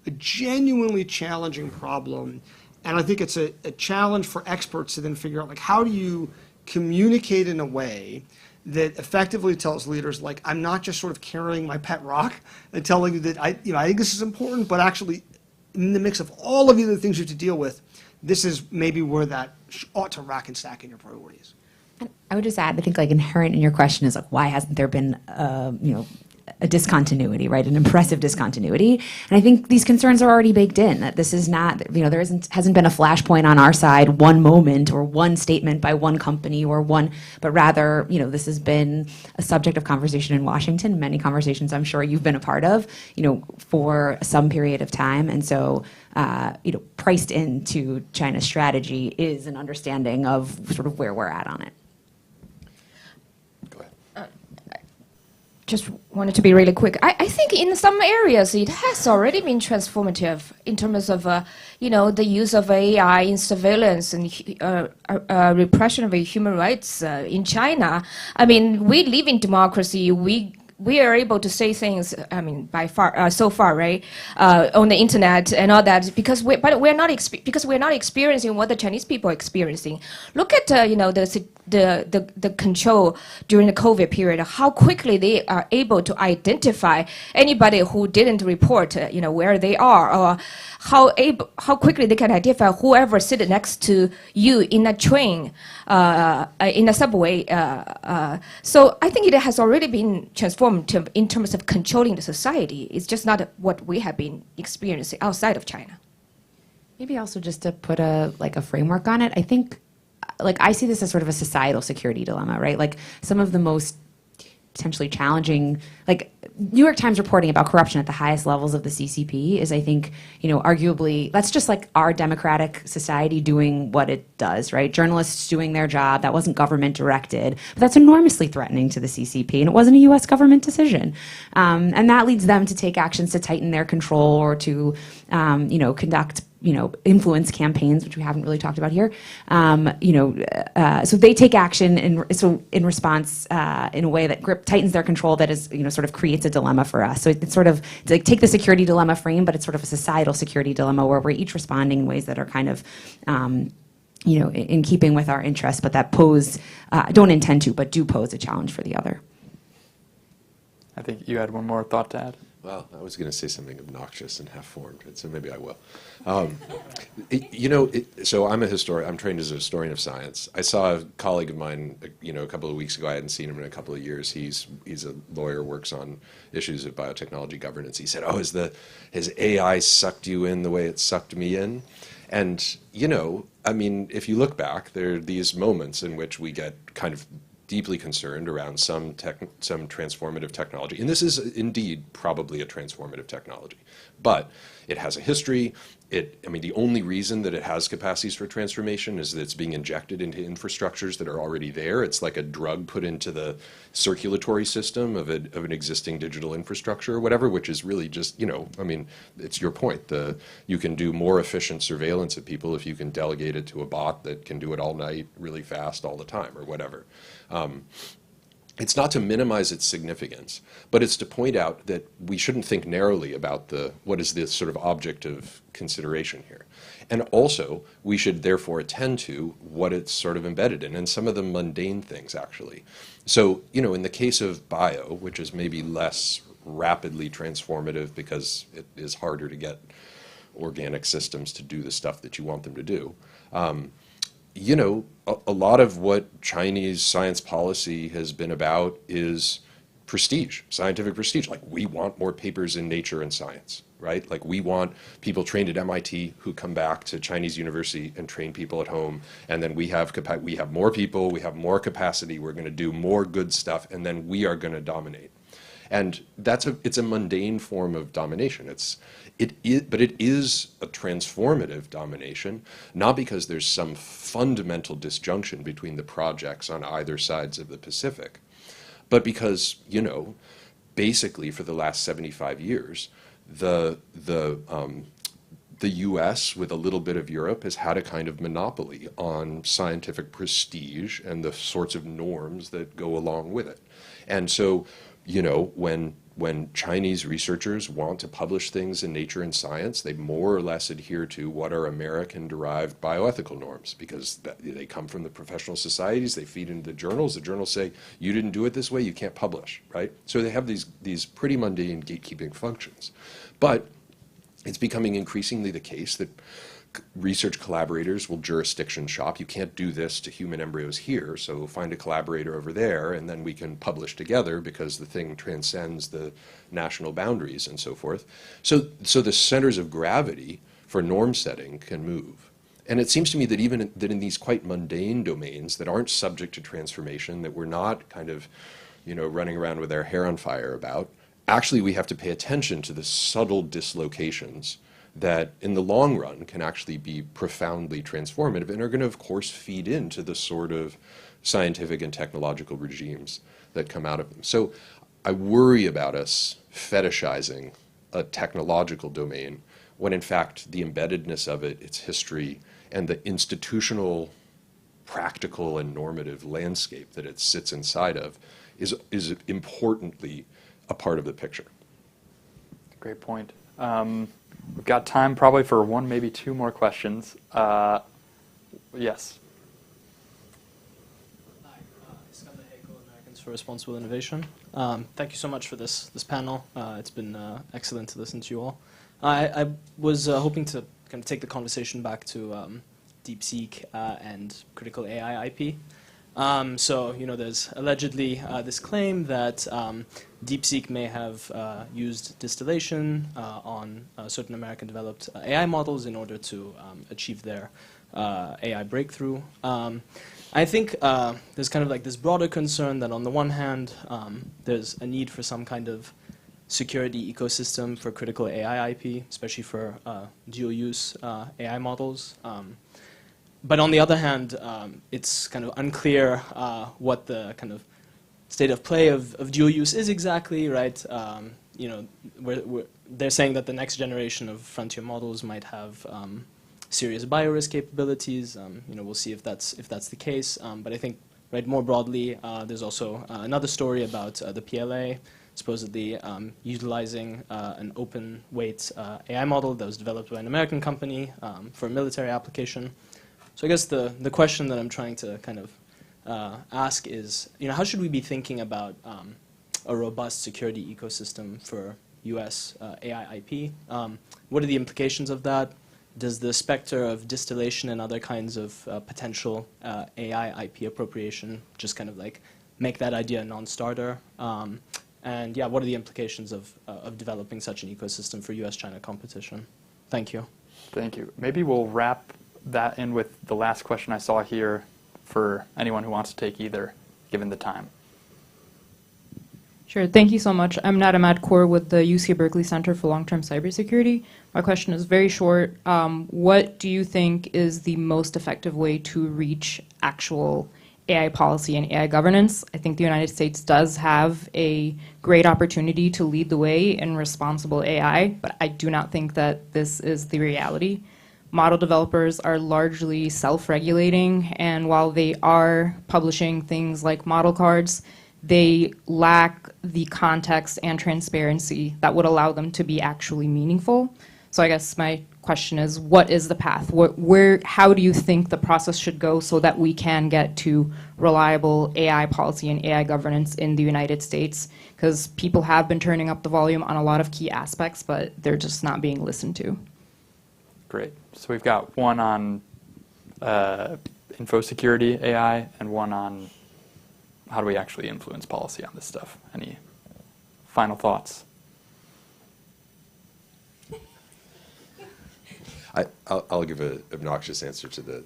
a genuinely challenging problem. And I think it's a challenge for experts to then figure out like how do you communicate in a way that effectively tells leaders like I'm not just sort of carrying my pet rock and telling you that I think this is important, but actually in the mix of all of the other things you have to deal with, this is maybe where that ought to rack and stack in your priorities. I would just add, I think like inherent in your question is like, why hasn't there been, a discontinuity, right? An impressive discontinuity. And I think these concerns are already baked in, that this is not, there hasn't been a flashpoint on our side, one moment or one statement by one company but rather, this has been a subject of conversation in Washington, many conversations I'm sure you've been a part of, for some period of time. And so, priced into China's strategy is an understanding of sort of where we're at on it. Just wanted to be really quick. I think in some areas it has already been transformative in terms of, the use of AI in surveillance and repression of human rights in China. I mean, we live in democracy. We are able to say things, by far, so far, right, on the internet and all that, because we're not experiencing what the Chinese people are experiencing. Look at, the control during the COVID period, how quickly they are able to identify anybody who didn't report, where they are, or how quickly they can identify whoever sits next to you in a train, in a subway. So I think it has already been transformative in terms of controlling the society. It's just not what we have been experiencing outside of China. Maybe also just to put a framework on it, I think, I see this as sort of a societal security dilemma, right? Like some of the most potentially challenging, like New York Times reporting about corruption at the highest levels of the CCP is, I think, arguably, that's just like our democratic society doing what it does, right? Journalists doing their job, that wasn't government directed, but that's enormously threatening to the CCP, and it wasn't a US government decision. And that leads them to take actions to tighten their control or to, conduct influence campaigns, which we haven't really talked about here. So they take action in response in a way that tightens their control that is, sort of creates a dilemma for us. So it's sort of to like take the security dilemma frame, but it's sort of a societal security dilemma where we're each responding in ways that are kind of, in keeping with our interests, but that don't intend to, but do pose a challenge for the other. I think you had one more thought to add. Well, I was going to say something obnoxious and half-formed, so maybe I will. You know, so I'm a historian. I'm trained as a historian of science. I saw a colleague of mine, you know, a couple of weeks ago. I hadn't seen him in a couple of years. He's a lawyer, works on issues of biotechnology governance. He said, "Oh, has AI sucked you in the way it sucked me in?" And you know, I mean, if you look back, there are these moments in which we get kind of deeply concerned around some transformative technology. And this is indeed probably a transformative technology. But it has a history. I mean, the only reason that it has capacities for transformation is that it's being injected into infrastructures that are already there. It's like a drug put into the circulatory system of an existing digital infrastructure or whatever, which is really just, you know, I mean, it's your point. You can do more efficient surveillance of people if you can delegate it to a bot that can do it all night, really fast, all the time, or whatever. It's not to minimize its significance, but it's to point out that we shouldn't think narrowly about what is the sort of object of consideration here. And also, we should therefore attend to what it's sort of embedded in, and some of the mundane things, actually. So, you know, in the case of bio, which is maybe less rapidly transformative because it is harder to get organic systems to do the stuff that you want them to do, you know, a lot of what Chinese science policy has been about is prestige, scientific prestige. Like, we want more papers in Nature and Science, right? Like, we want people trained at MIT who come back to Chinese university and train people at home, and then we have more people, we have more capacity, we're going to do more good stuff, and then we are going to dominate. And it's a mundane form of domination. But it is a transformative domination, not because there's some fundamental disjunction between the projects on either sides of the Pacific, but because, you know, basically for the last 75 years, the U.S. with a little bit of Europe has had a kind of monopoly on scientific prestige and the sorts of norms that go along with it. And so, you know, when Chinese researchers want to publish things in Nature and Science, they more or less adhere to what are American-derived bioethical norms, because they come from the professional societies, they feed into the journals say, you didn't do it this way, you can't publish, right? So they have these pretty mundane gatekeeping functions. But it's becoming increasingly the case that research collaborators will jurisdiction shop. You can't do this to human embryos here, so find a collaborator over there, and then we can publish together because the thing transcends the national boundaries and so forth. So the centers of gravity for norm setting can move. And it seems to me that even in these quite mundane domains that aren't subject to transformation, that we're not kind of, you know, running around with our hair on fire about, actually we have to pay attention to the subtle dislocations that in the long run can actually be profoundly transformative and are going to, of course, feed into the sort of scientific and technological regimes that come out of them. So I worry about us fetishizing a technological domain when, in fact, the embeddedness of it, its history, and the institutional, practical, and normative landscape that it sits inside of is importantly a part of the picture. Great point. We've got time probably for one, maybe two more questions. Yes. Hi, Americans for Responsible Innovation. Thank you so much for this panel. It's been excellent to listen to you all. I was hoping to kind of take the conversation back to DeepSeek and critical AI IP. So, you know, there's allegedly this claim that DeepSeek may have used distillation on certain American-developed AI models in order to achieve their AI breakthrough. I think there's kind of like this broader concern that on the one hand, there's a need for some kind of security ecosystem for critical AI IP, especially for dual-use AI models. But on the other hand, it's kind of unclear what the kind of state of play of dual use is exactly, right? You know, they're saying that the next generation of frontier models might have serious biorisk capabilities. You know, we'll see if that's the case. But I think, right, more broadly, there's also another story about the PLA supposedly utilizing an open weight AI model that was developed by an American company for a military application. So I guess the question that I'm trying to kind of ask is, you know, how should we be thinking about a robust security ecosystem for U.S. AI IP. What are the implications of that? Does the specter of distillation and other kinds of potential AI IP appropriation just kind of like make that idea a non-starter? And yeah, what are the implications of developing such an ecosystem for U.S.-China competition? Thank you. Thank you. Maybe we'll wrap that in with the last question I saw here for anyone who wants to take either, given the time. Sure. Thank you so much. I'm Nada Madkour with the UC Berkeley Center for Long-Term Cybersecurity. My question is very short. What do you think is the most effective way to reach actual AI policy and AI governance? I think the United States does have a great opportunity to lead the way in responsible AI, but I do not think that this is the reality. Model developers are largely self-regulating, and while they are publishing things like model cards, they lack the context and transparency that would allow them to be actually meaningful. So I guess my question is, what is the path? How do you think the process should go so that we can get to reliable AI policy and AI governance in the United States? Because people have been turning up the volume on a lot of key aspects, but they're just not being listened to. Great. So we've got one on info security AI and one on how do we actually influence policy on this stuff. Any final thoughts? I'll give an obnoxious answer to the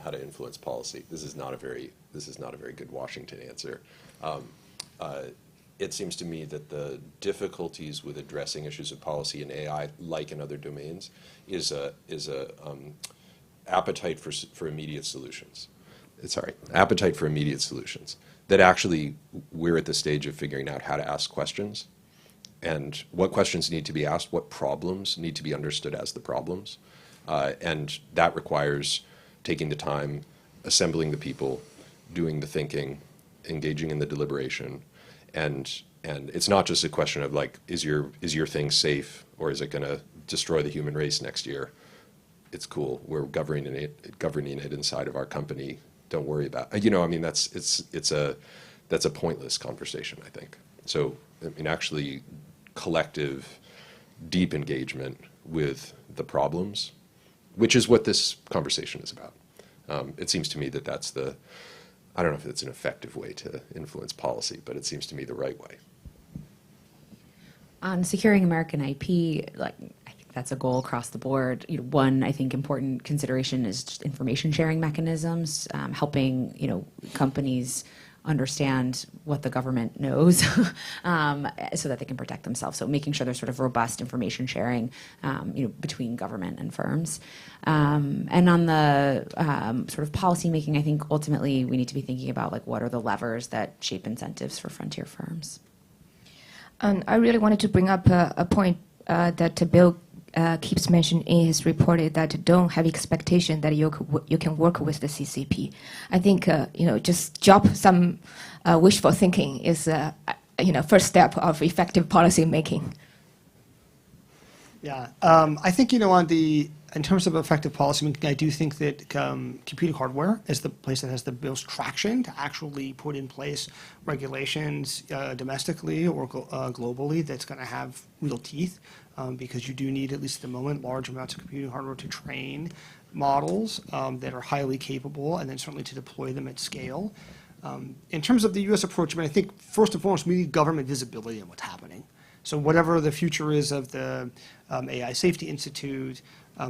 how to influence policy. This is not a very good Washington answer. It seems to me that the difficulties with addressing issues of policy in AI, like in other domains, is a appetite for immediate solutions. Appetite for immediate solutions. That actually we're at the stage of figuring out how to ask questions, and what questions need to be asked, what problems need to be understood as the problems. And that requires taking the time, assembling the people, doing the thinking, engaging in the deliberation, and it's not just a question of like, is your thing safe, or is it going to destroy the human race next year? It's cool. We're governing it inside of our company. Don't worry about it. You know, I mean, that's a pointless conversation, I think. So, I mean, actually, collective, deep engagement with the problems, which is what this conversation is about. It seems to me that that's I don't know if it's an effective way to influence policy, but it seems to me the right way. On securing American IP, I think that's a goal across the board. One, I think, important consideration is just information sharing mechanisms, helping companies understand what the government knows so that they can protect themselves. So making sure there's sort of robust information sharing between government and firms. And on the sort of policy making, I think ultimately we need to be thinking about what are the levers that shape incentives for frontier firms. I really wanted to bring up a point that Bill keeps mentioning in his report, that don't have expectation that you can work with the CCP. I think just drop some wishful thinking is first step of effective policy making. Yeah, I think in terms of effective policy making, I do think that computing hardware is the place that has the most traction to actually put in place regulations domestically or globally that's going to have real teeth, because you do need, at least at the moment, large amounts of computing hardware to train models that are highly capable, and then certainly to deploy them at scale. In terms of the U.S. approach, I think first and foremost we need government visibility on what's happening. So whatever the future is of the AI Safety Institute,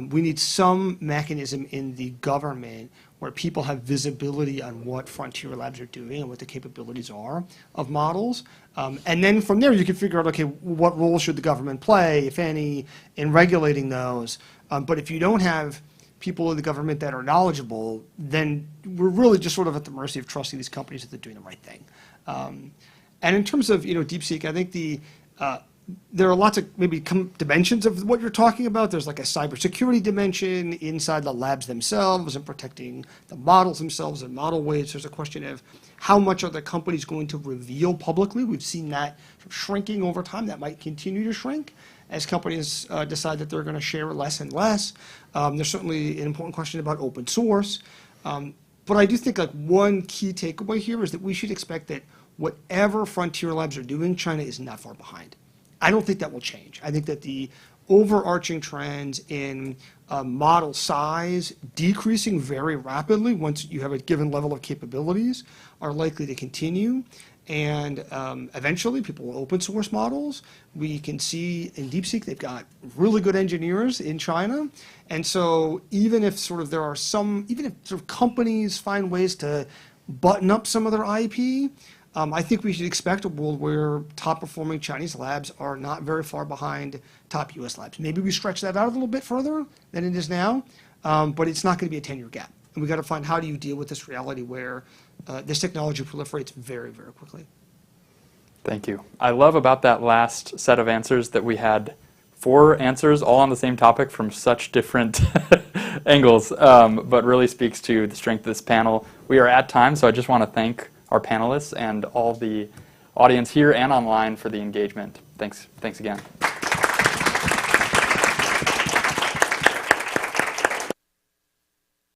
we need some mechanism in the government where people have visibility on what frontier labs are doing and what the capabilities are of models. And then from there you can figure out, okay, what role should the government play, if any, in regulating those. But if you don't have people in the government that are knowledgeable, then we're really just sort of at the mercy of trusting these companies that they're doing the right thing. And in terms of DeepSeek, I think there are lots of maybe dimensions of what you're talking about. There's like a cybersecurity dimension inside the labs themselves and protecting the models themselves and model weights. There's a question of how much are the companies going to reveal publicly. We've seen that shrinking over time. That might continue to shrink as companies decide that they're going to share less and less. There's certainly an important question about open source. But I do think one key takeaway here is that we should expect that whatever frontier labs are doing, China is not far behind. I don't think that will change. I think that the overarching trends in model size decreasing very rapidly once you have a given level of capabilities are likely to continue. And eventually, people will open source models. We can see in DeepSeek, they've got really good engineers in China. And so even if sort of there are some, even if sort of companies find ways to button up some of their IP, I think we should expect a world where top-performing Chinese labs are not very far behind top U.S. labs. Maybe we stretch that out a little bit further than it is now, but it's not going to be a 10-year gap. And we've got to find how do you deal with this reality where this technology proliferates very, very quickly. Thank you. I love about that last set of answers that we had 4 answers all on the same topic from such different angles, but really speaks to the strength of this panel. We are at time, so I just want to thank our panelists and all the audience here and online for the engagement. Thanks again.